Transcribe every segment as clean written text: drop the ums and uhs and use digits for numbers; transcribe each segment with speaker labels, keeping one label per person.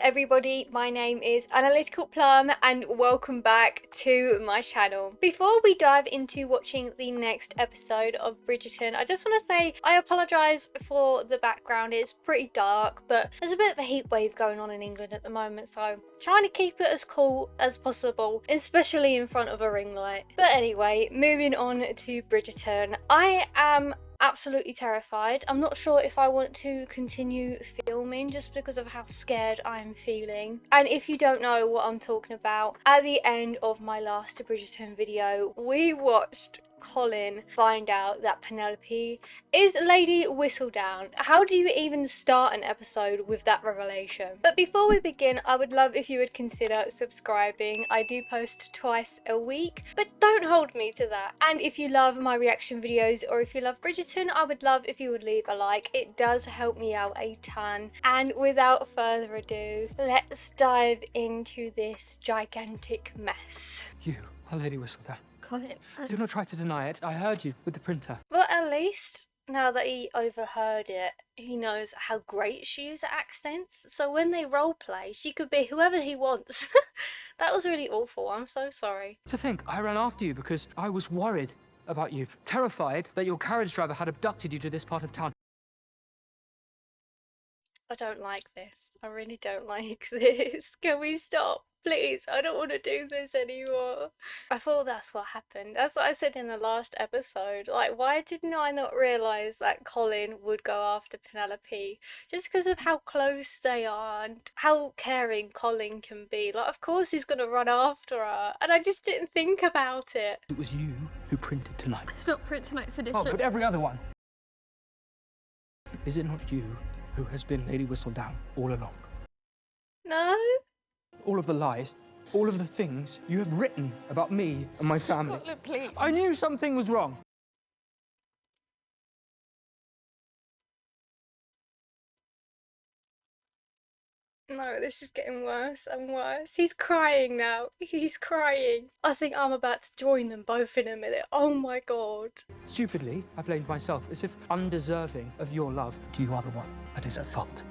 Speaker 1: everybody, my name is Analyticalplum and welcome back to my channel. Before we dive into watching the next episode of Bridgerton, I just want to say I apologise for the background. It's pretty dark, but there's a bit of a heat wave going on in England at the moment, so I'm trying to keep it as cool as possible, especially in front of a ring light. But anyway, moving on to Bridgerton. I am absolutely terrified. I'm not sure if I want to continue filming just because of how scared I'm feeling. And if you don't know what I'm talking about, at the end of my last Bridgerton video, we watched Colin find out that Penelope is Lady Whistledown. How do you even start an episode with that revelation? But before we begin, I would love if you would consider subscribing. I do post twice a week, but don't hold me to that. And if you love my reaction videos or if you love Bridgerton, I would love if you would leave a like. It does help me out a ton. And without further ado, let's dive into this gigantic mess.
Speaker 2: You are Lady Whistledown.
Speaker 1: Colin.
Speaker 2: Do not try to deny it. I heard you with the printer.
Speaker 1: Well, at least now that he overheard it, he knows how great she is at accents. So when they roleplay, she could be whoever he wants. That was really awful. I'm so sorry.
Speaker 2: To think, I ran after you because I was worried about you, terrified that your carriage driver had abducted you to this part of town.
Speaker 1: I don't like this. I really don't like this. Can we stop? Please, I don't want to do this anymore. I thought that's what happened. That's what I said in the last episode. Like, why didn't I not realise that Colin would go after Penelope? Just because of how close they are and how caring Colin can be. Like, of course he's going to run after her. And I just didn't think about it.
Speaker 2: It was you who printed tonight.
Speaker 3: It's not print tonight's edition.
Speaker 2: Oh, but every other one. Is it not you who has been Lady Whistledown all along?
Speaker 1: No?
Speaker 2: All of the lies, all of the things you have written about me and my family.
Speaker 3: Look, please.
Speaker 2: I knew something was wrong.
Speaker 1: No, this is getting worse and worse. He's crying now. He's crying. I think I'm about to join them both in a minute. Oh my god.
Speaker 2: Stupidly, I blamed myself, as if undeserving of your love. You are the one that is at fault.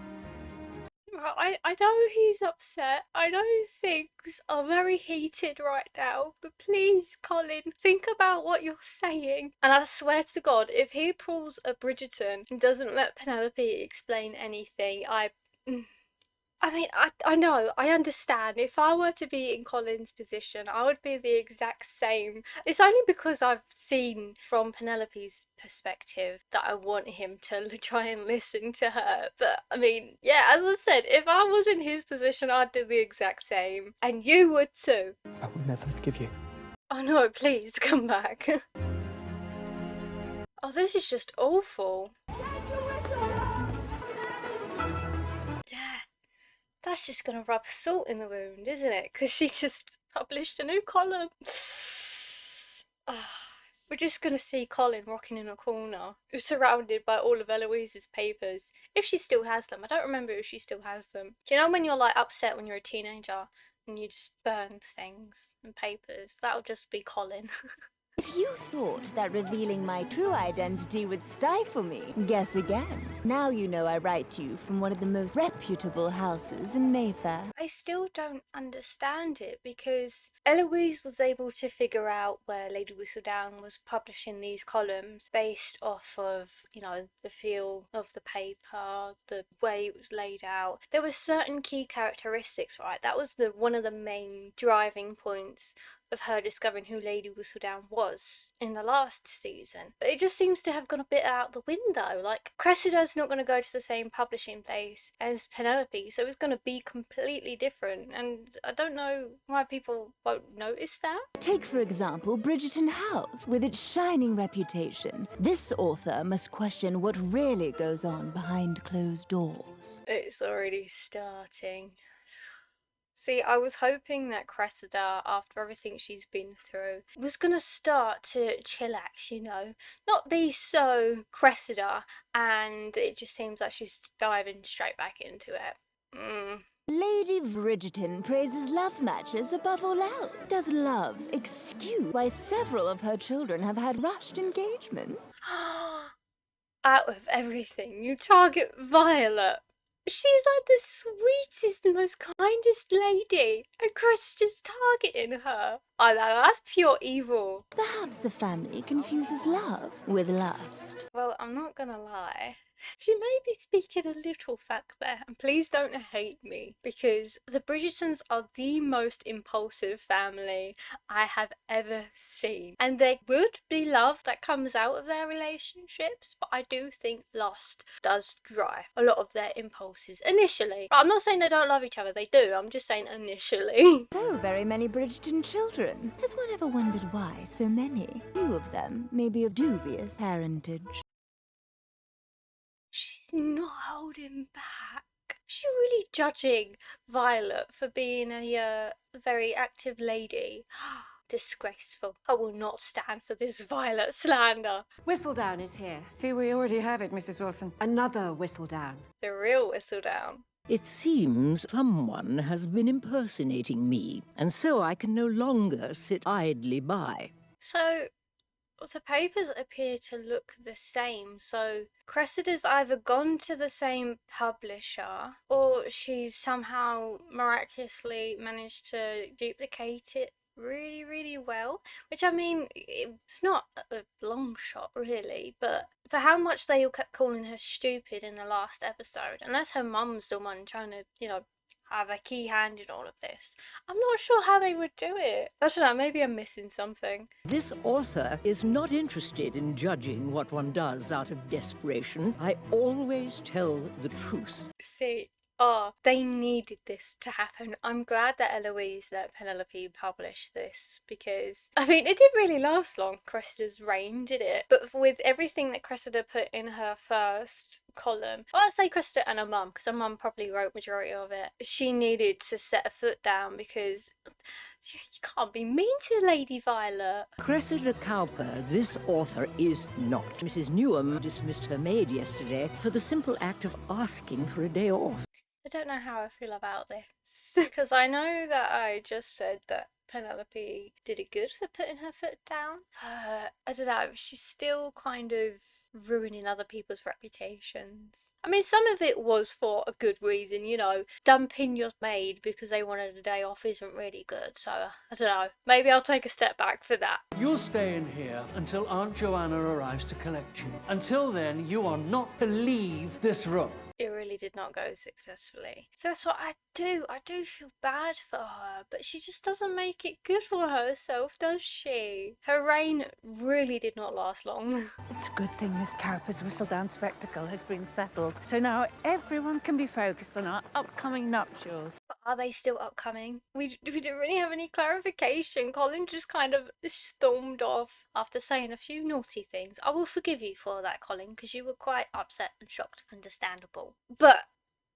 Speaker 1: I know he's upset. I know things are very heated right now. But please, Colin, think about what you're saying. And I swear to God, if he pulls a Bridgerton and doesn't let Penelope explain anything, I mean, I know, I understand. If I were to be in Colin's position, I would be the exact same. It's only because I've seen from Penelope's perspective that I want him to try and listen to her. But, I mean, yeah, as I said, if I was in his position, I'd do the exact same. And you would too.
Speaker 2: I will never forgive you. Oh
Speaker 1: no, please, come back. Oh, this is just awful. That's just gonna rub salt in the wound, isn't it? Because she just published a new column. We're just gonna see Colin rocking in a corner, surrounded by all of Eloise's papers. If she still has them. I don't remember if she still has them. Do you know when you're like upset when you're a teenager and you just burn things and papers? That'll just be Colin.
Speaker 4: If you thought that revealing my true identity would stifle me, guess again. Now you know I write to you from one of the most reputable houses in Mayfair.
Speaker 1: I still don't understand it because Eloise was able to figure out where Lady Whistledown was publishing these columns based off of, you know, the feel of the paper, the way it was laid out. There were certain key characteristics, right? That was one of the main driving points of her discovering who Lady Whistledown was in the last season. But it just seems to have gone a bit out the window. Like, Cressida's not going to go to the same publishing place as Penelope, so it's going to be completely different. And I don't know why people won't notice that.
Speaker 4: Take, for example, Bridgerton House. With its shining reputation, this author must question what really goes on behind closed doors.
Speaker 1: It's already starting. See, I was hoping that Cressida, after everything she's been through, was gonna start to chillax, you know? Not be so Cressida, and it just seems like she's diving straight back into it.
Speaker 4: Lady Bridgerton praises love matches above all else. Does love excuse why several of her children have had rushed engagements?
Speaker 1: Out of everything, you target Violet. She's like the sweetest, the most kindest lady, and Chris is just targeting her. Oh no, that's pure evil.
Speaker 4: Perhaps the family confuses love with lust.
Speaker 1: Well, I'm not gonna lie. She may be speaking a little fact there, and please don't hate me, because the Bridgertons are the most impulsive family I have ever seen. And there would be love that comes out of their relationships, but I do think lust does drive a lot of their impulses initially. I'm not saying they don't love each other, they do, I'm just saying initially.
Speaker 4: So very many Bridgerton children. Has one ever wondered why so many? Few of them may be of dubious parentage.
Speaker 1: She's not holding back. She's really judging Violet for being a very active lady. Disgraceful. I will not stand for this Violet slander.
Speaker 3: Whistledown is here.
Speaker 5: See, we already have it, Mrs. Wilson.
Speaker 3: Another Whistledown.
Speaker 1: The real Whistledown.
Speaker 6: It seems someone has been impersonating me, and so I can no longer sit idly by.
Speaker 1: So, the papers appear to look the same, so Cressida's either gone to the same publisher, or she's somehow miraculously managed to duplicate it really, really well. Which, I mean, it's not a long shot, really, but for how much they all kept calling her stupid in the last episode, unless her mum's the one trying to, have a key hand in all of this, I'm not sure how they would do it. I don't know, maybe I'm missing something.
Speaker 6: This author is not interested in judging what one does out of desperation. I always tell the truth.
Speaker 1: See, they needed this to happen. I'm glad that Eloise, that Penelope published this, because, I mean, it didn't really last long, Cressida's reign, did it? But with everything that Cressida put in her first column, well, I'd say Cressida and her mum, because her mum probably wrote majority of it, she needed to set a foot down, because you can't be mean to Lady Violet.
Speaker 6: Cressida Cowper, this author is not. Mrs. Newham dismissed her maid yesterday for the simple act of asking for a day off.
Speaker 1: I don't know how I feel about this, because I know that I just said that Penelope did it good for putting her foot down. I don't know, she's still kind of ruining other people's reputations. I mean, some of it was for a good reason, dumping your maid because they wanted a day off isn't really good, so I don't know, maybe I'll take a step back for that.
Speaker 7: You'll stay in here until Aunt Joanna arrives to collect you. Until then, you are not to leave this room.
Speaker 1: It really did not go successfully. So that's what I do. I do feel bad for her, but she just doesn't make it good for herself, does she? Her reign really did not last long.
Speaker 8: It's a good thing Miss Cowper's Whistledown spectacle has been settled, so now everyone can be focused on our upcoming nuptials.
Speaker 1: But are they still upcoming? We didn't really have any clarification. Colin just kind of stormed off after saying a few naughty things. I will forgive you for that, Colin, because you were quite upset and shocked. Understandable. But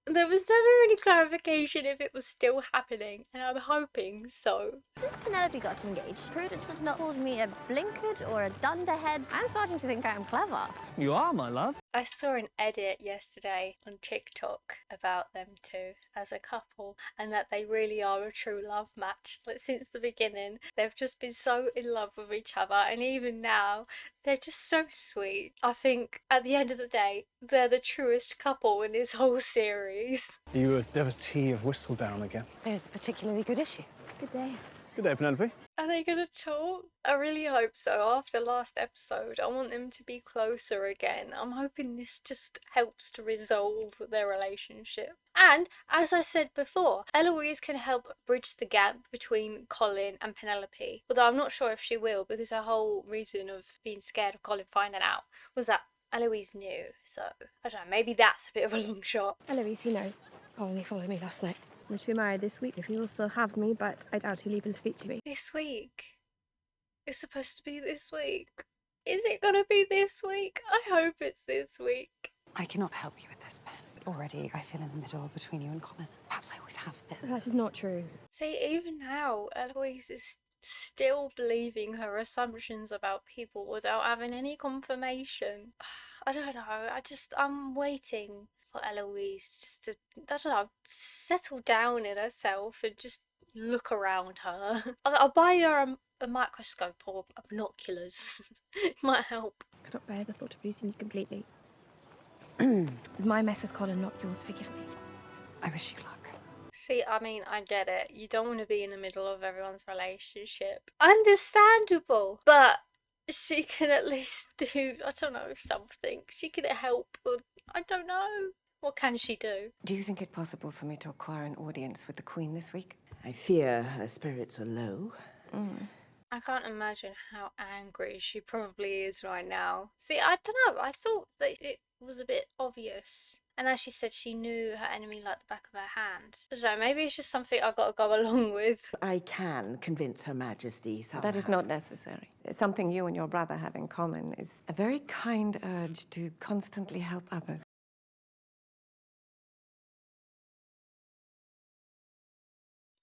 Speaker 1: there was never any clarification if it was still happening, and I'm hoping so.
Speaker 9: Since Penelope got engaged, Prudence has not called me a blinkered or a dunderhead. I'm starting to think I'm clever.
Speaker 7: You are, my love.
Speaker 1: I saw an edit yesterday on TikTok about them two as a couple, and that they really are a true love match. Like, since the beginning, they've just been so in love with each other, and even now, they're just so sweet. I think at the end of the day, they're the truest couple in this whole series.
Speaker 10: Are you a devotee of Whistledown again?
Speaker 8: It's a particularly good issue.
Speaker 9: Good day.
Speaker 10: Good day, Penelope.
Speaker 1: Are they gonna talk? I really hope so. After last episode, I want them to be closer again. I'm hoping this just helps to resolve their relationship. And, as I said before, Eloise can help bridge the gap between Colin and Penelope. Although I'm not sure if she will, because her whole reason of being scared of Colin finding out was that Eloise knew. So, I don't know, maybe that's a bit of a long shot.
Speaker 11: Eloise, he knows. Colin followed me last night. I'm to be married this week if he will still have me, but I doubt he'll even speak to me.
Speaker 1: This week? It's supposed to be this week. Is it gonna be this week? I hope it's this week.
Speaker 3: I cannot help you with this, Ben. But already I feel in the middle between you and Colin. Perhaps I always have been.
Speaker 11: That is not true.
Speaker 1: See, even now, Eloise is still believing her assumptions about people without having any confirmation. I don't know, I'm waiting for Eloise just to, I don't know, settle down in herself and just look around her. I'll buy her a microscope or binoculars. It might help.
Speaker 11: I cannot bear the thought of losing you completely. Does my mess with Colin not yours? Forgive me.
Speaker 3: I wish you luck.
Speaker 1: See, I mean, I get it. You don't want to be in the middle of everyone's relationship. Understandable. But she can at least do, I don't know, something. She can help, or I don't know. What can she do?
Speaker 5: Do you think it possible for me to acquire an audience with the Queen this week?
Speaker 6: I fear her spirits are low.
Speaker 1: I can't imagine how angry she probably is right now. See, I don't know. I thought that it was a bit obvious. And as she said, she knew her enemy like the back of her hand. I don't know, maybe it's just something I've got to go along with.
Speaker 6: I can convince Her Majesty somehow.
Speaker 5: That is not necessary. Something you and your brother have in common is a very kind urge to constantly help others.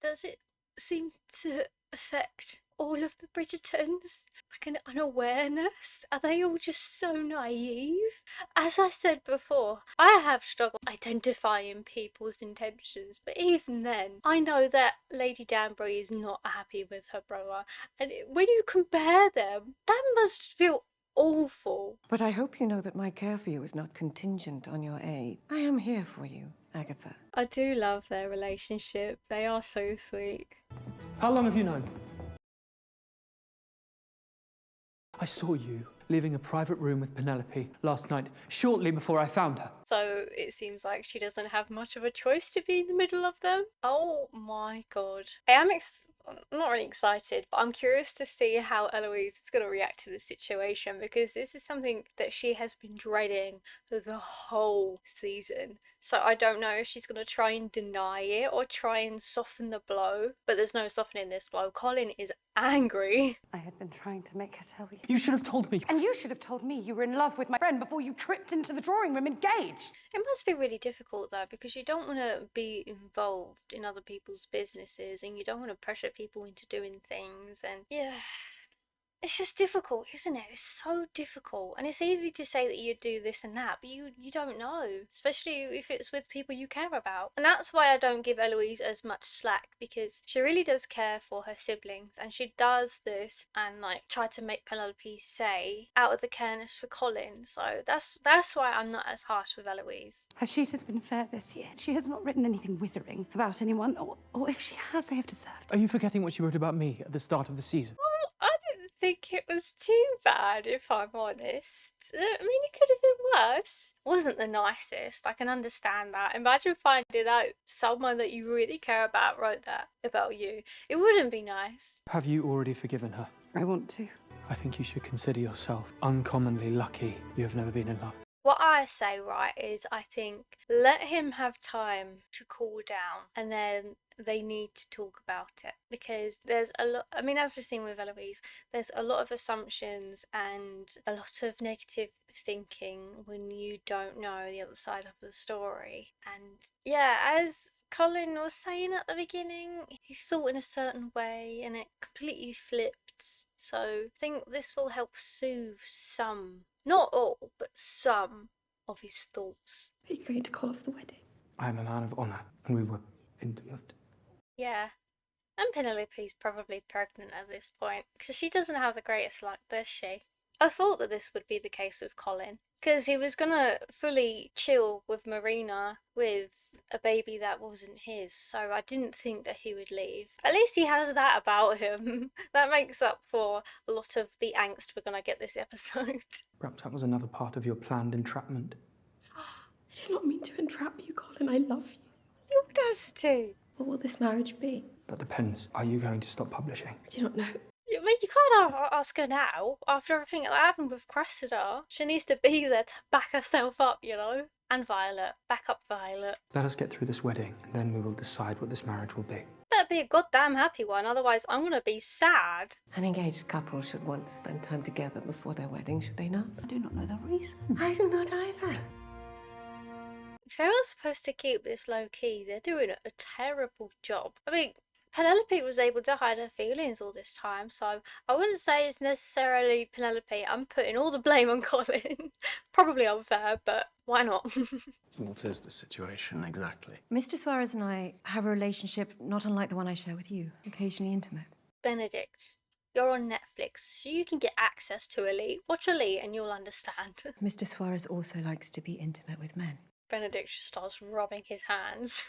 Speaker 1: Does it seem to affect all of the Bridgertons? Like an unawareness? Are they all just so naive? As I said before, I have struggled identifying people's intentions, but even then, I know that Lady Danbury is not happy with her brother, and when you compare them, that must feel awful.
Speaker 5: But I hope you know that my care for you is not contingent on your aid. I am here for you, Agatha.
Speaker 1: I do love their relationship. They are so sweet.
Speaker 2: How long have you known? I saw you leaving a private room with Penelope last night, shortly before I found her.
Speaker 1: So it seems like she doesn't have much of a choice to be in the middle of them. Oh my god. I'm not really excited, but I'm curious to see how Eloise is going to react to the situation, because this is something that she has been dreading the whole season. So I don't know if she's going to try and deny it or try and soften the blow, but there's no softening this blow. Colin is angry.
Speaker 3: I had been trying to make her tell you.
Speaker 2: You should have told me.
Speaker 3: And you should have told me you were in love with my friend before you tripped into the drawing room engaged.
Speaker 1: It must be really difficult though, because you don't want to be involved in other people's businesses and you don't want to pressure people into doing things, and yeah, it's just difficult, isn't it? It's so difficult, and it's easy to say that you do this and that, but you don't know, especially if it's with people you care about. And that's why I don't give Eloise as much slack, because she really does care for her siblings, and she does this and like try to make Penelope say out of the careness for Colin. So that's why I'm not as harsh with Eloise.
Speaker 3: Her sheet has been fair this year. She has not written anything withering about anyone, or if she has, they have deserved.
Speaker 2: Are you forgetting what she wrote about me at the start of the season?
Speaker 1: I didn't think it was too bad, if I'm honest. I mean, it could have been worse. Wasn't the nicest, I can understand that. Imagine finding out someone that you really care about wrote that about you. It wouldn't be nice.
Speaker 2: Have you already forgiven her?
Speaker 3: I want to.
Speaker 2: I think you should consider yourself uncommonly lucky you have never been in love.
Speaker 1: What I say, right, is I think let him have time to cool down, and then they need to talk about it, because there's a lot, I mean, as we've seen with Eloise, there's a lot of assumptions and a lot of negative thinking when you don't know the other side of the story. And yeah, as Colin was saying at the beginning, he thought in a certain way and it completely flipped. So I think this will help soothe some, not all, but some of his thoughts.
Speaker 11: Are you going to call off the wedding?
Speaker 2: I am a man of honour, and we were intimate.
Speaker 1: Yeah. And Penelope's probably pregnant at this point, because she doesn't have the greatest luck, does she? I thought that this would be the case with Colin, because he was gonna fully chill with Marina with a baby that wasn't his, so I didn't think that he would leave. At least he has that about him. That makes up for a lot of the angst we're gonna get this episode.
Speaker 2: Perhaps that was another part of your planned entrapment.
Speaker 11: I did not mean to entrap you, Colin. I love you.
Speaker 1: You does too.
Speaker 11: What will this marriage be?
Speaker 2: That depends. Are you going to stop publishing?
Speaker 11: I do not know.
Speaker 1: I mean, you can't ask her now, after everything that happened with Cressida. She needs to be there to back herself up, you know? And Violet. Back up Violet.
Speaker 2: Let us get through this wedding, and then we will decide what this marriage will be.
Speaker 1: Better be a goddamn happy one, otherwise I'm gonna be sad.
Speaker 5: An engaged couple should want to spend time together before their wedding, should they not?
Speaker 3: I do not know the reason.
Speaker 5: I do not either.
Speaker 1: If they were supposed to keep this low-key, they're doing a terrible job. I mean, Penelope was able to hide her feelings all this time, so I wouldn't say it's necessarily Penelope. I'm putting all the blame on Colin. Probably unfair, but why not?
Speaker 10: What is the situation exactly?
Speaker 3: Mr. Suarez and I have a relationship not unlike the one I share with you, occasionally intimate.
Speaker 1: Benedict, you're on Netflix, so you can get access to Elite. Watch Elite and you'll understand.
Speaker 3: Mr. Suarez also likes to be intimate with men.
Speaker 1: Benedict just starts rubbing his hands.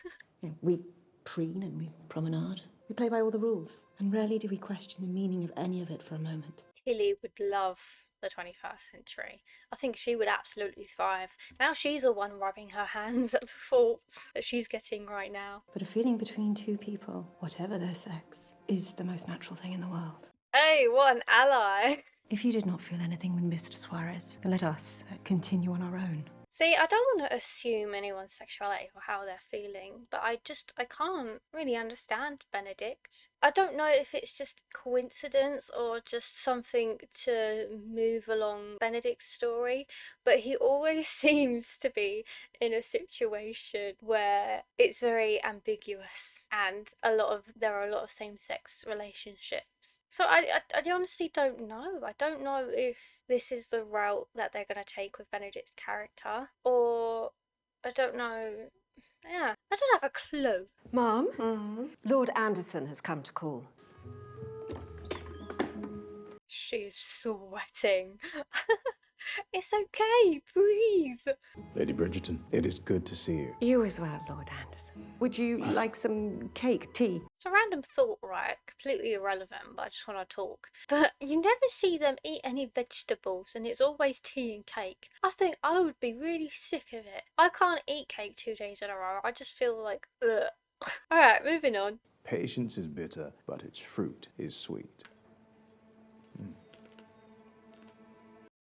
Speaker 12: We preen and we promenade. We play by all the rules, and rarely do we question the meaning of any of it for a moment.
Speaker 1: Tilly would love the 21st century. I think she would absolutely thrive. Now she's the one rubbing her hands at the thoughts that she's getting right now.
Speaker 12: But a feeling between two people, whatever their sex, is the most natural thing in the world.
Speaker 1: Hey, what an ally.
Speaker 12: If you did not feel anything with Mr. Suarez, let us continue on our own.
Speaker 1: See, I don't want to assume anyone's sexuality or how they're feeling, but I can't really understand Benedict. I don't know if it's just coincidence or just something to move along Benedict's story, but he always seems to be in a situation where it's very ambiguous and there are a lot of same-sex relationships. So I honestly don't know. I don't know if this is the route that they're going to take with Benedict's character, or I don't know. Yeah, I don't have a clue.
Speaker 3: Mom, Lord Anderson has come to call.
Speaker 1: She is sweating. It's okay, breathe.
Speaker 10: Lady Bridgerton, it is good to see you.
Speaker 5: You as well, Lord Anderson. Would you like some cake, tea?
Speaker 1: It's a random thought, right? Completely irrelevant, but I just want to talk. But you never see them eat any vegetables, and it's always tea and cake. I think I would be really sick of it. I can't eat cake 2 days in a row. I just feel like, ugh. Alright, moving on.
Speaker 10: Patience is bitter, but its fruit is sweet.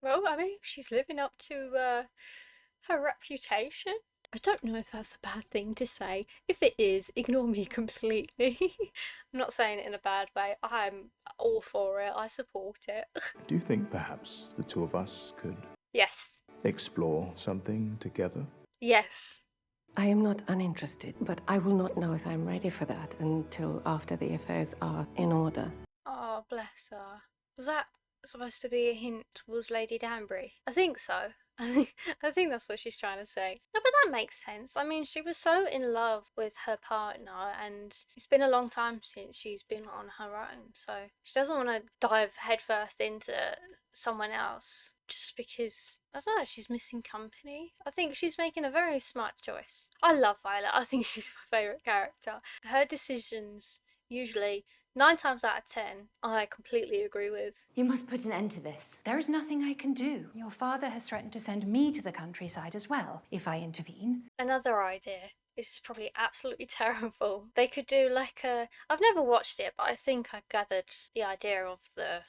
Speaker 1: Well, I mean, she's living up to her reputation. I don't know if that's a bad thing to say. If it is, ignore me completely. I'm not saying it in a bad way. I'm all for it. I support it.
Speaker 10: Do you think perhaps the two of us could
Speaker 1: Yes.
Speaker 10: explore something together?
Speaker 1: Yes.
Speaker 5: I am not uninterested, but I will not know if I'm ready for that until after the affairs are in order.
Speaker 1: Oh, bless her. Was that supposed to be a hint towards Lady Danbury? I think so. I think that's what she's trying to say. No, but that makes sense. I mean, she was so in love with her partner, and it's been a long time since she's been on her own, so she doesn't want to dive headfirst into someone else just because, I don't know, she's missing company. I think she's making a very smart choice. I love Violet. I think she's my favourite character. Her decisions usually 9 times out of 10, I completely agree with.
Speaker 13: You must put an end to this.
Speaker 8: There is nothing I can do. Your father has threatened to send me to the countryside as well, if I intervene.
Speaker 1: Another idea. This is probably absolutely terrible. They could do like a... I've never watched it, but I think I gathered the idea of the,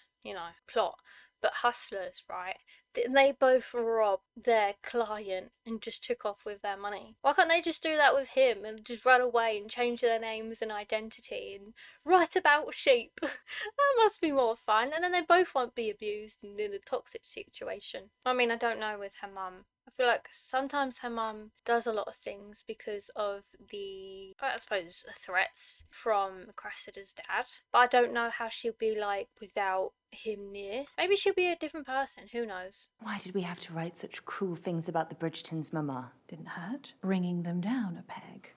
Speaker 1: plot. But hustlers, right? They both robbed their client and just took off with their money. Why can't they just do that with him and just run away and change their names and identity and write about sheep? That must be more fun. And then they both won't be abused and in a toxic situation. I mean, I don't know with her mum. I feel like sometimes her mum does a lot of things because of the, I suppose, threats from Cressida's dad. But I don't know how she'll be like without him near. Maybe she'll be a different person, who knows?
Speaker 13: Why did we have to write such cruel things about the Bridgertons, Mama?
Speaker 8: Didn't hurt. Bringing them down a peg.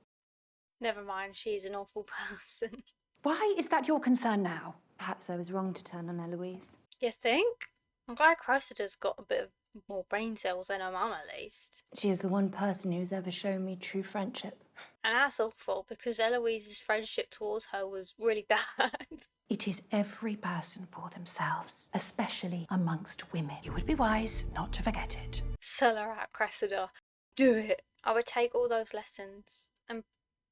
Speaker 1: Never mind, she's an awful person.
Speaker 8: Why is that your concern now?
Speaker 13: Perhaps I was wrong to turn on Eloise.
Speaker 1: You think? I'm glad Cressida's got a bit of more brain cells than her mum, at least.
Speaker 13: She is the one person who's ever shown me true friendship.
Speaker 1: And that's awful, because Eloise's friendship towards her was really bad.
Speaker 8: It is every person for themselves, especially amongst women. You would be wise not to forget it.
Speaker 1: Sell her out, Cressida. Do it. I would take all those lessons and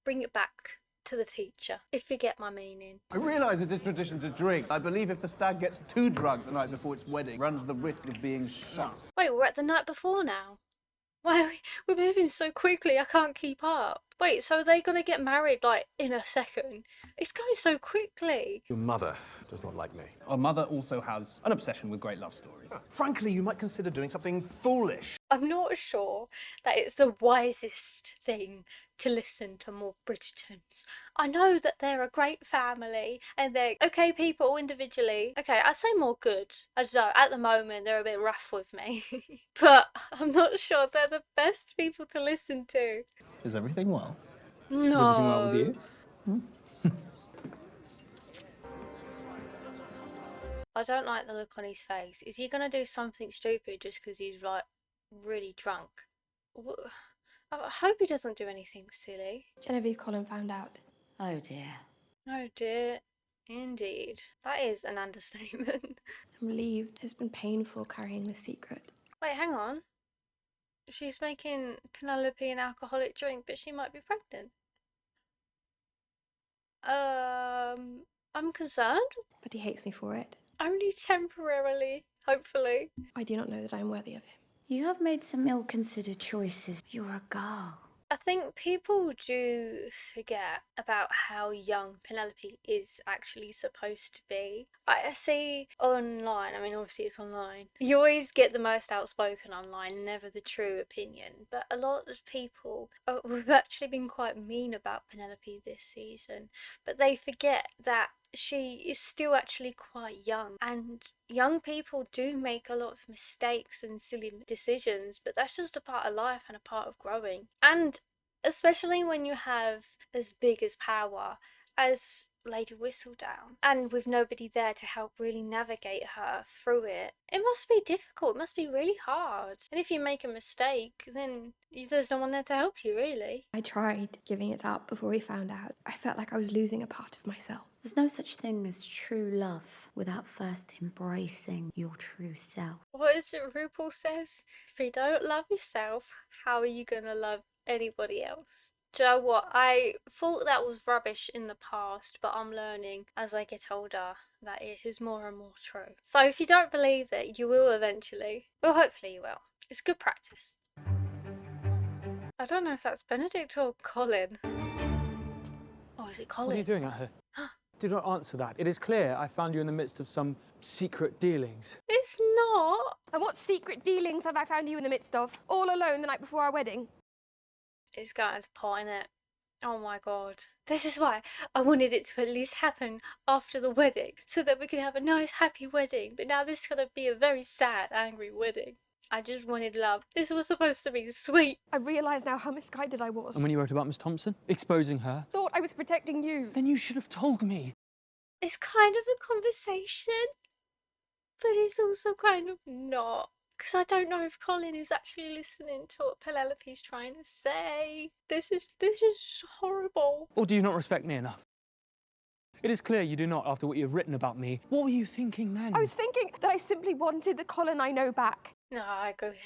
Speaker 1: bring it back to the teacher, if you get my meaning.
Speaker 14: I realise it is tradition to drink. I believe if the stag gets too drunk the night before its wedding, runs the risk of being shot.
Speaker 1: Wait, we're at the night before now? Why, we're moving so quickly, I can't keep up. Wait, so are they gonna get married, like, in a second? It's going so quickly.
Speaker 10: Your mother does not like me.
Speaker 14: Our mother also has an obsession with great love stories.
Speaker 10: Frankly, you might consider doing something foolish.
Speaker 1: I'm not sure that it's the wisest thing to listen to more Bridgertons. I know that they're a great family and they're okay people individually. Okay, I'd say more good. I don't know, at the moment they're a bit rough with me. But I'm not sure they're the best people to listen to.
Speaker 14: Is everything well?
Speaker 1: No.
Speaker 14: Is everything well with you?
Speaker 1: I don't like the look on his face. Is he gonna do something stupid just because he's like really drunk? I hope he doesn't do anything silly.
Speaker 11: Genevieve Colin found out.
Speaker 13: Oh dear.
Speaker 1: Oh dear. Indeed. That is an understatement.
Speaker 11: I'm relieved. It's been painful carrying this secret.
Speaker 1: Wait, hang on. She's making Penelope an alcoholic drink, but she might be pregnant. I'm concerned.
Speaker 11: But he hates me for it.
Speaker 1: Only temporarily, hopefully.
Speaker 11: I do not know that I am worthy of him.
Speaker 13: You have made some ill-considered choices. You're a girl.
Speaker 1: I think people do forget about how young Penelope is actually supposed to be. I see online, I mean obviously it's online, you always get the most outspoken online, never the true opinion, but a lot of people have actually been quite mean about Penelope this season, but they forget that she is still actually quite young, and young people do make a lot of mistakes and silly decisions, but that's just a part of life and a part of growing. And especially when you have as big as power as Lady Whistledown, and with nobody there to help really navigate her through it, it must be difficult, it must be really hard. And if you make a mistake, then there's no one there to help you, really.
Speaker 11: I tried giving it up before we found out. I felt like I was losing a part of myself.
Speaker 13: There's no such thing as true love without first embracing your true self.
Speaker 1: What is it RuPaul says? If you don't love yourself, how are you gonna love anybody else? Do you know what? I thought that was rubbish in the past, but I'm learning as I get older that it is more and more true. So if you don't believe it, you will eventually. Well, hopefully you will. It's good practice. I don't know if that's Benedict or Colin. Oh, is it Colin?
Speaker 2: What are you doing out here? Do not answer that. It is clear I found you in the midst of some secret dealings.
Speaker 1: It's not.
Speaker 11: And what secret dealings have I found you in the midst of? All alone the night before our wedding?
Speaker 1: It's going to pot in it. Oh my god. This is why I wanted it to at least happen after the wedding, so that we could have a nice happy wedding, but now this is going to be a very sad, angry wedding. I just wanted love. This was supposed to be sweet.
Speaker 11: I realise now how misguided I was.
Speaker 2: And when you wrote about Miss Thompson, exposing her,
Speaker 11: Thought I was protecting you.
Speaker 2: then you should have told me.
Speaker 1: It's kind of a conversation, but it's also kind of not. Because I don't know if Colin is actually listening to what Penelope's trying to say. This is horrible.
Speaker 2: Or do you not respect me enough? It is clear you do not, after what you have written about me. What were you thinking then?
Speaker 11: I was thinking that I simply wanted the Colin I know back.
Speaker 1: No, I agree.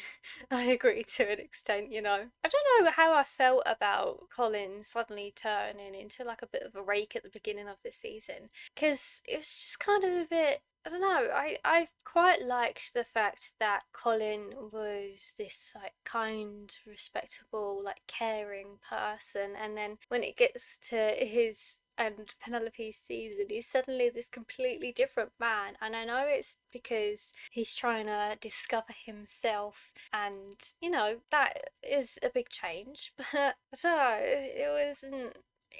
Speaker 1: I agree to an extent, you know. I don't know how I felt about Colin suddenly turning into like a bit of a rake at the beginning of this season. Because it was just kind of a bit, I don't know, I quite liked the fact that Colin was this like kind, respectable, like caring person, and then when it gets to his and Penelope's season, he's suddenly this completely different man. And I know it's because he's trying to discover himself, and you know, that is a big change, but I don't know,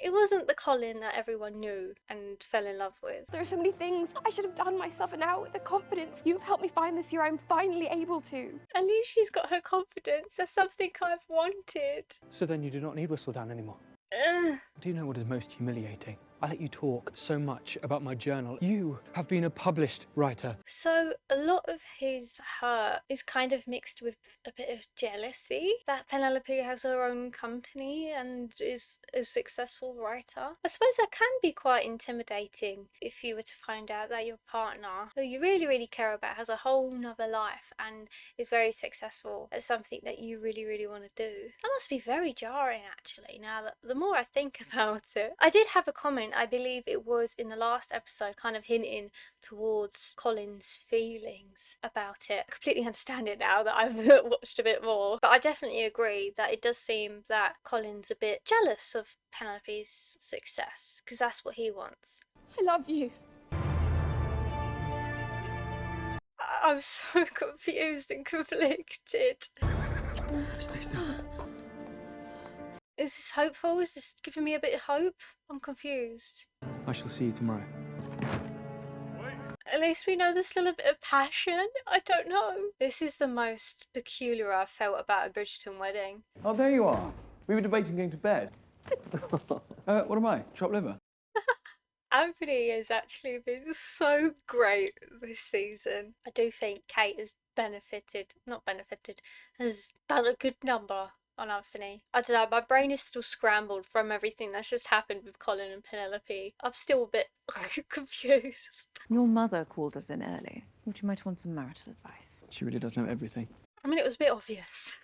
Speaker 1: it wasn't the Colin that everyone knew and fell in love with.
Speaker 11: There are so many things I should have done myself, and now with the confidence you've helped me find this year, I'm finally able to.
Speaker 1: At least she's got her confidence. That's something I've wanted.
Speaker 2: So then you do not need Whistledown anymore. Do you know what is most humiliating? I let you talk so much about my journal. You have been a published writer.
Speaker 1: So a lot of his hurt is kind of mixed with a bit of jealousy that Penelope has her own company and is a successful writer. I suppose that can be quite intimidating if you were to find out that your partner, who you really, really care about, has a whole nother life and is very successful at something that you really, really want to do. That must be very jarring, actually, now that the more I think about it. I did have a comment, I believe it was in the last episode, kind of hinting towards Colin's feelings about it. I completely understand it now that I've watched a bit more, but I definitely agree that it does seem that Colin's a bit jealous of Penelope's success, because that's what he wants.
Speaker 11: I love you.
Speaker 1: I'm so confused and conflicted.
Speaker 2: Stay still.
Speaker 1: Is this hopeful? Is this giving me a bit of hope? I'm confused.
Speaker 2: I shall see you tomorrow.
Speaker 1: At least we know there's still a bit of passion. I don't know. This is the most peculiar I've felt about a Bridgerton wedding.
Speaker 14: Oh, there you are. We were debating going to bed. What am I? Chopped liver?
Speaker 1: Anthony has actually been so great this season. I do think Kate has has done a good number on Anthony. I don't know, my brain is still scrambled from everything that's just happened with Colin and Penelope. I'm still a bit confused.
Speaker 15: Your mother called us in early. Thought you might want some marital advice.
Speaker 2: She really does know everything.
Speaker 1: I mean, it was a bit obvious.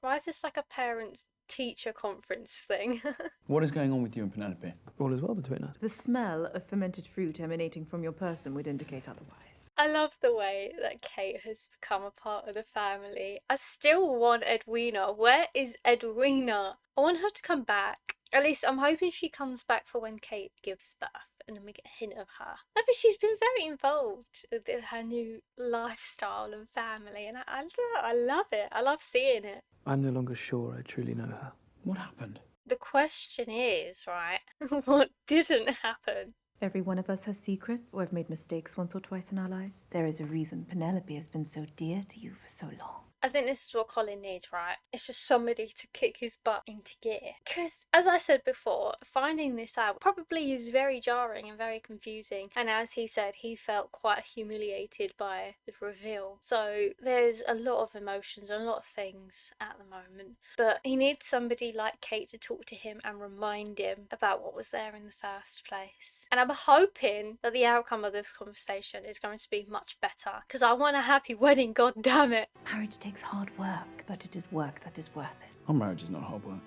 Speaker 1: Why is this like a parents-teacher conference thing?
Speaker 14: What is going on with you and Penelope?
Speaker 2: All is well between us.
Speaker 15: The smell of fermented fruit emanating from your person would indicate otherwise.
Speaker 1: I love the way that Kate has become a part of the family. I still want Edwina. Where is Edwina? I want her to come back. At least I'm hoping she comes back for when Kate gives birth. And then we get a hint of her. No, but she's been very involved with her new lifestyle and family. And I love it. I love seeing it.
Speaker 2: I'm no longer sure I truly know her.
Speaker 14: What happened?
Speaker 1: The question is, right, what didn't happen?
Speaker 15: Every one of us has secrets or have made mistakes once or twice in our lives. There is a reason Penelope has been so dear to you for so long.
Speaker 1: I think this is what Colin needs, right? It's just somebody to kick his butt into gear. Because, as I said before, finding this out probably is very jarring and very confusing. And as he said, he felt quite humiliated by the reveal. So there's a lot of emotions, a lot of things at the moment. But he needs somebody like Kate to talk to him and remind him about what was there in the first place. And I'm hoping that the outcome of this conversation is going to be much better. Because I want a happy wedding, god damn it.
Speaker 15: Marriage takes hard work, but it is work that is worth it.
Speaker 14: Our marriage is not hard work.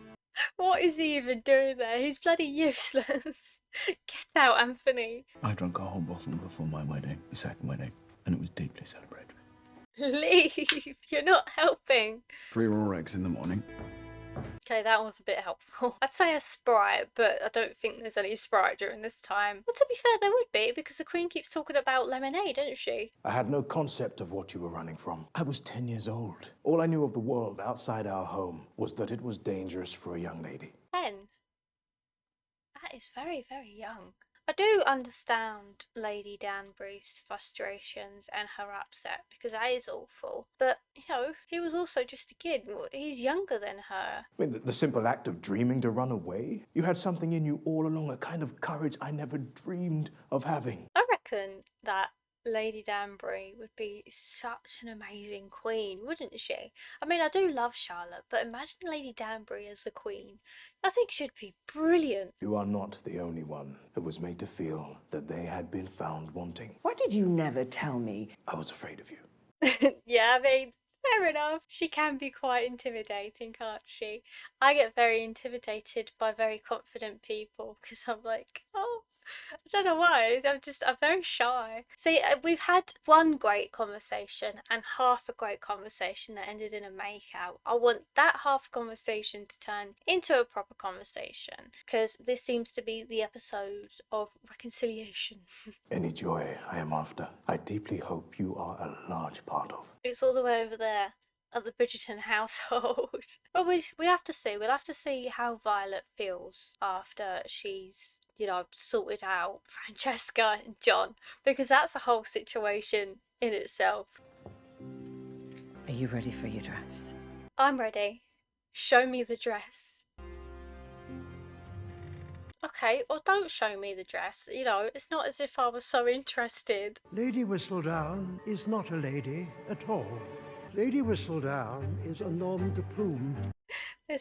Speaker 1: What is he even doing there? He's bloody useless. Get out, Anthony.
Speaker 10: I drank a whole bottle before my wedding, the second wedding, and it was deeply celebratory.
Speaker 1: Leave. You're not helping.
Speaker 10: 3 raw eggs in the morning.
Speaker 1: Okay, that was a bit helpful. I'd say a Sprite, but I don't think there's any Sprite during this time. Well, to be fair, there would be, because the Queen keeps talking about lemonade, doesn't she?
Speaker 10: I had no concept of what you were running from. I was 10 years old. All I knew of the world outside our home was that it was dangerous for a young lady.
Speaker 1: 10? That is very, very young. I do understand Lady Danbury's frustrations and her upset, because that is awful. But, you know, he was also just a kid. He's younger than her.
Speaker 10: I mean, the simple act of dreaming to run away? You had something in you all along, a kind of courage I never dreamed of having.
Speaker 1: I reckon that Lady Danbury would be such an amazing queen, wouldn't she? I mean, I do love Charlotte, but imagine Lady Danbury as the queen. I think she'd be brilliant.
Speaker 10: You are not the only one who was made to feel that they had been found wanting.
Speaker 6: Why did you never tell me?
Speaker 10: I was afraid of you.
Speaker 1: Yeah, I mean, fair enough. She can be quite intimidating, can't she? I get very intimidated by very confident people because I'm like, oh, I don't know why. I'm very shy. See, we've had one great conversation and half a great conversation that ended in a makeout. I want that half conversation to turn into a proper conversation, because this seems to be the episode of reconciliation.
Speaker 10: Any joy I am after, I deeply hope you are a large part of.
Speaker 1: It's all the way over there at the Bridgerton household. But we have to see. We'll have to see how Violet feels after she's, you know, sorted out Francesca and John, because that's a whole situation in itself.
Speaker 6: Are you ready for your dress?
Speaker 1: I'm ready. Show me the dress. Okay, or don't show me the dress. You know, it's not as if I was so interested.
Speaker 16: Lady Whistledown is not a lady at all. Lady Whistledown is a nom de plume.
Speaker 1: It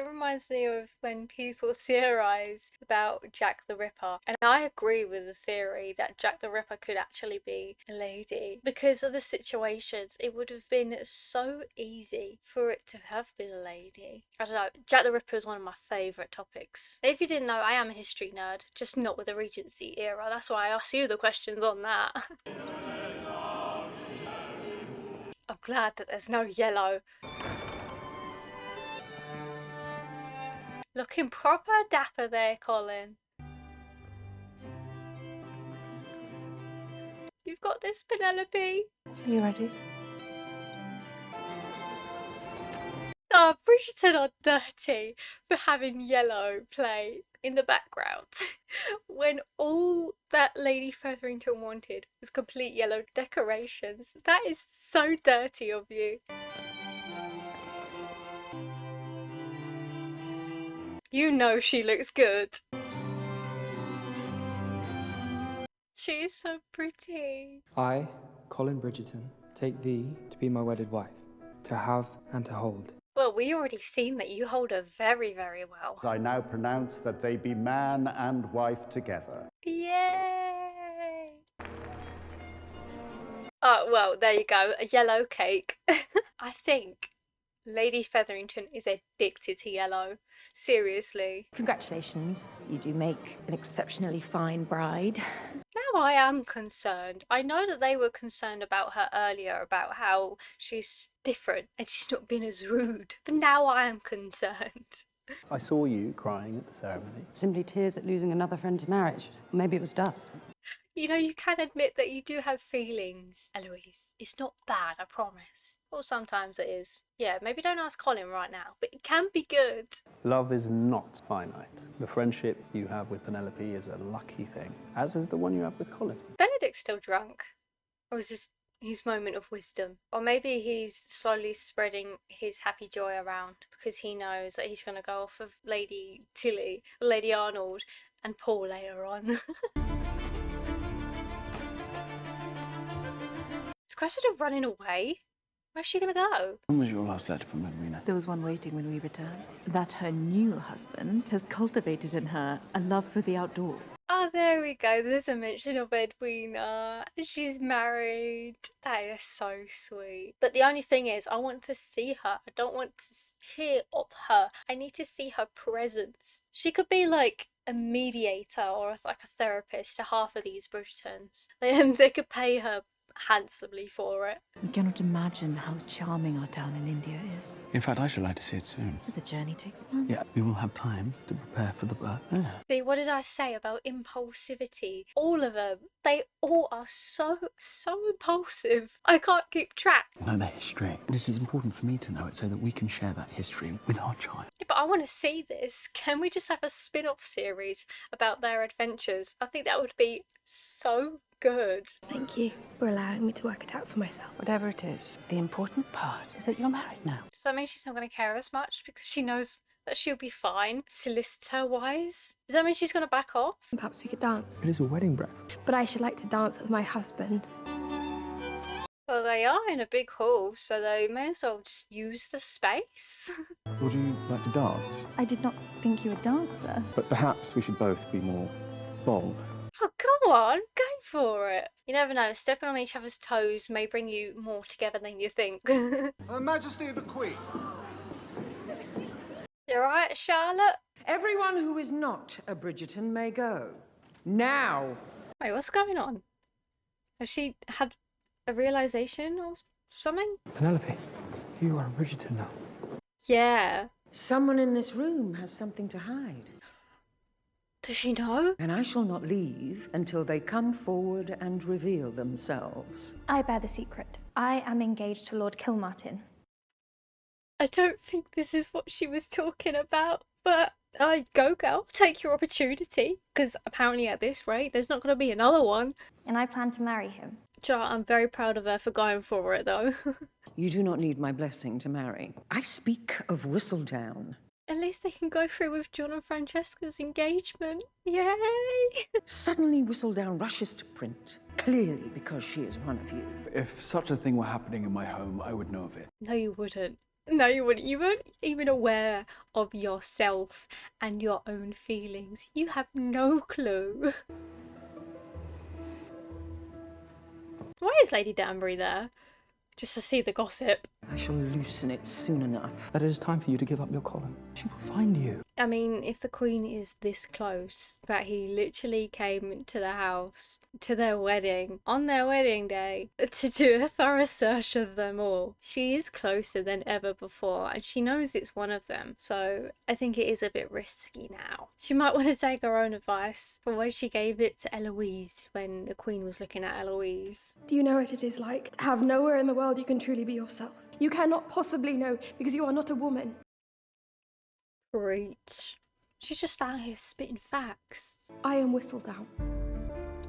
Speaker 1: reminds me of when people theorise about Jack the Ripper, and I agree with the theory that Jack the Ripper could actually be a lady. Because of the situations, it would have been so easy for it to have been a lady. I don't know, Jack the Ripper is one of my favourite topics. If you didn't know, I am a history nerd, just not with the Regency era. That's why I asked you the questions on that. I'm glad that there's no yellow. Looking proper dapper there, Colin. You've got this, Penelope.
Speaker 15: Are you ready?
Speaker 1: Oh, Bridgerton are dirty for having yellow play in the background when all that Lady Featherington wanted was complete yellow decorations. That is so dirty of you. You know she looks good. She is so pretty.
Speaker 2: I, Colin Bridgerton, take thee to be my wedded wife. to have and to hold.
Speaker 1: Well, we already seen that you hold her very, very well.
Speaker 17: I now pronounce that they be man and wife together.
Speaker 1: Yay! Oh, well, there you go. A yellow cake. I think Lady Featherington is addicted to yellow. Seriously.
Speaker 12: Congratulations. You do make an exceptionally fine bride.
Speaker 1: Now I am concerned. I know that they were concerned about her earlier, about how she's different and she's not been as rude. But now I am concerned.
Speaker 14: I saw you crying at the ceremony.
Speaker 3: Simply tears at losing another friend to marriage. Maybe it was dust.
Speaker 1: You know, you can admit that you do have feelings, Eloise. It's not bad, I promise. Or sometimes it is. Yeah, maybe don't ask Colin right now, but it can be good.
Speaker 14: Love is not finite. The friendship you have with Penelope is a lucky thing, as is the one you have with Colin.
Speaker 1: Benedict's still drunk. Or is this his moment of wisdom? Or maybe he's slowly spreading his happy joy around because he knows that he's going to go off of Lady Tilly, Lady Arnold, and Paul later on. Is Cressida running away? Where's she gonna go?
Speaker 14: When was your last letter from Edwina?
Speaker 15: There was one waiting when we returned. That her new husband has cultivated in her a love for the outdoors.
Speaker 1: Oh, there we go. There's a mention of Edwina. She's married. That is so sweet. But the only thing is, I want to see her. I don't want to hear of her. I need to see her presence. She could be like a mediator or like a therapist to half of these Bridgertons. They could pay her handsomely for it.
Speaker 15: You cannot imagine how charming our town in India is.
Speaker 14: In fact, I should like to see it soon.
Speaker 15: The journey takes months.
Speaker 14: Yeah, we will have time to prepare for the birth. Yeah.
Speaker 1: See, what did I say about impulsivity? All of them. They all are so impulsive. I can't keep track.
Speaker 14: Know their history. And it is important for me to know it so that we can share that history with our child.
Speaker 1: Yeah, but I want to see this. Can we just have a spin-off series about their adventures? I think that would be so good.
Speaker 11: Thank you for allowing me to work it out for myself.
Speaker 3: Whatever it is, the important part is that you're married now.
Speaker 1: Does that mean she's not going to care as much because she knows that she'll be fine, solicitor-wise? Does that mean she's going to back off?
Speaker 11: Perhaps we could dance.
Speaker 2: It is a wedding breath.
Speaker 11: But I should like to dance with my husband.
Speaker 1: Well, they are in a big hall, so they may as well just use the space.
Speaker 10: Would you like to dance?
Speaker 18: I did not think you a dancer.
Speaker 10: But perhaps we should both be more bold.
Speaker 1: Oh, come on, go for it. You never know, stepping on each other's toes may bring you more together than you think.
Speaker 16: Her Majesty the Queen.
Speaker 1: You alright, Charlotte?
Speaker 19: Everyone who is not a Bridgerton may go. Now!
Speaker 1: Wait, what's going on? Has she had a realisation or something?
Speaker 2: Penelope, you are a Bridgerton now.
Speaker 1: Yeah.
Speaker 19: Someone in this room has something to hide.
Speaker 1: Does she know?
Speaker 19: And I shall not leave until they come forward and reveal themselves.
Speaker 18: I bear the secret. I am engaged to Lord Kilmartin.
Speaker 1: I don't think this is what she was talking about, but go girl, take your opportunity, because apparently at this rate there's not going to be another one.
Speaker 18: And I plan to marry him.
Speaker 1: I'm very proud of her for going for it though.
Speaker 19: You do not need my blessing to marry. I speak of Whistledown.
Speaker 1: At least they can go through with John and Francesca's engagement. Yay!
Speaker 19: Suddenly Whistledown rushes to print, clearly because she is one of you.
Speaker 14: If such a thing were happening in my home, I would know of it.
Speaker 1: No, you wouldn't. No, you wouldn't. You weren't even aware of yourself and your own feelings. You have no clue. Why is Lady Danbury there? Just to see the gossip.
Speaker 19: I shall loosen it soon enough.
Speaker 2: That it is time for you to give up your Colin. She will find you.
Speaker 1: I mean, if the Queen is this close, that he literally came to the house, to their wedding, on their wedding day, to do a thorough search of them all, she is closer than ever before, and she knows it's one of them, so I think it is a bit risky now. She might want to take her own advice from when she gave it to Eloise, when the Queen was looking at Eloise.
Speaker 11: Do you know what it is like to have nowhere in the world you can truly be yourself? You cannot possibly know because you are not a woman.
Speaker 1: Preach. She's just out here spitting facts.
Speaker 11: I am Whistledown.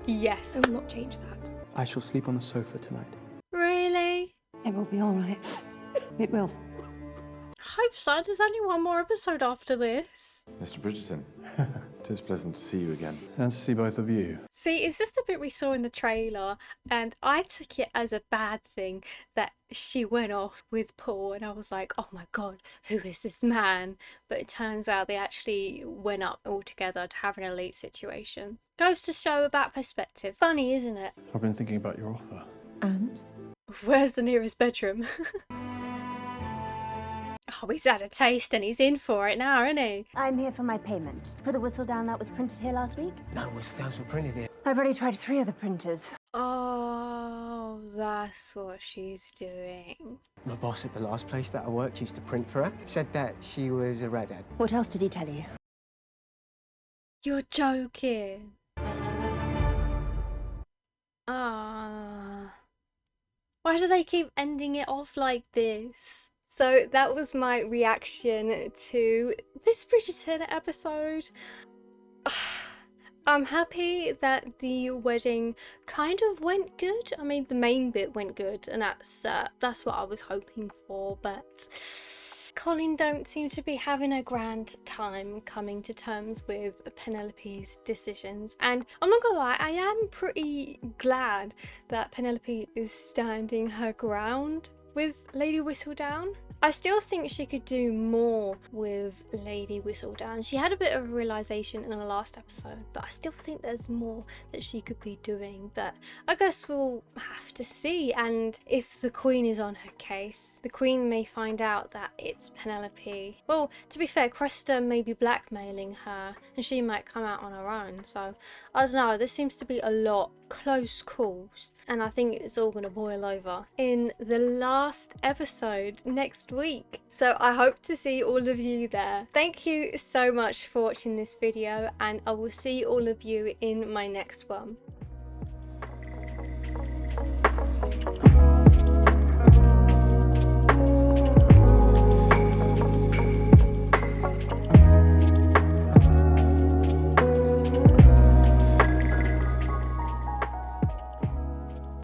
Speaker 1: Yes.
Speaker 11: I will not change that.
Speaker 2: I shall sleep on the sofa tonight.
Speaker 1: Really?
Speaker 3: It will be all right. It will.
Speaker 1: I hope so. There's only one more episode after this.
Speaker 20: Mr. Bridgerton,
Speaker 10: It is pleasant to see you again, and to see both of you.
Speaker 1: See, it's just a bit we saw in the trailer, and I took it as a bad thing that she went off with Paul, and I was like, oh my god, who is this man? But it turns out they actually went up all together to have an elite situation. Goes to show about perspective. Funny, isn't it?
Speaker 10: I've been thinking about your offer.
Speaker 15: And?
Speaker 1: Where's the nearest bedroom? Oh, he's had a taste and he's in for it now, isn't he?
Speaker 4: I'm here for my payment. For the Whistledown that was printed here last week?
Speaker 20: No Whistledowns were printed here.
Speaker 4: I've already tried 3 of the printers.
Speaker 1: Oh, that's what she's doing.
Speaker 20: My boss at the last place that I worked used to print for her. Said that she was a redhead.
Speaker 4: What else did he tell you?
Speaker 1: You're joking. Ah. Why do they keep ending it off like this? So that was my reaction to this Bridgerton episode. I'm happy that the wedding kind of went good. I mean, the main bit went good, and that's what I was hoping for, but Colin don't seem to be having a grand time coming to terms with Penelope's decisions. And I'm not gonna lie, I am pretty glad that Penelope is standing her ground with Lady Whistledown. I still think she could do more with Lady Whistledown. She had a bit of a realisation in the last episode, but I still think there's more that she could be doing. But I guess we'll have to see. And if the Queen is on her case, the Queen may find out that it's Penelope. Well, to be fair, Cressida may be blackmailing her and she might come out on her own. So, I don't know, there seems to be a lot close calls, and I think it's all going to boil over in the last episode next week. So I hope to see all of you there. Thank you so much for watching this video, and I will see all of you in my next one.